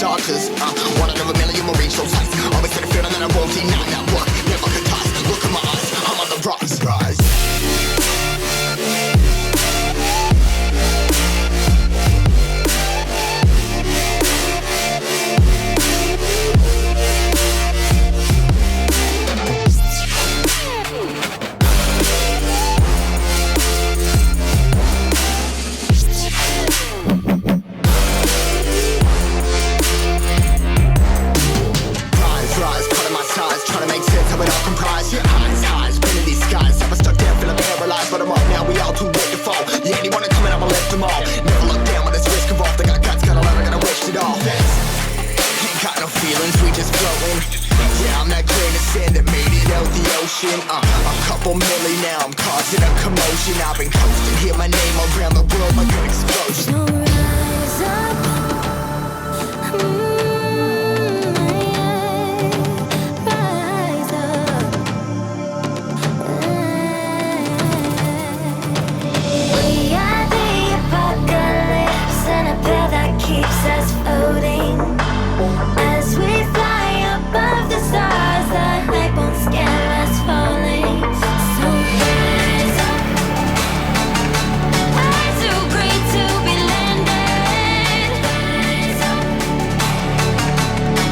starters. One out of a million will reach those heights. Always had a feeling that I won't deny that work. Never could toss. Look in my eyes, I'm on the rise. A couple milli now, I'm causing a commotion. I've been coasting, hear my name around the world like an explosion. So rise up, rise up. We are the apocalypse, and a pill that keeps us floating. As we fly above the stars, the light won't scare us falling. So rise up. Way too great to be landed. Rise up.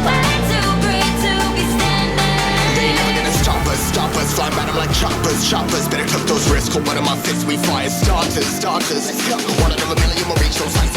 Way too great to be standing. They ain't never gonna stop us, flying by them like choppers. Better took those risks, hold one of my fists, we fire starters. Let's go, one out of a million will reach those heights.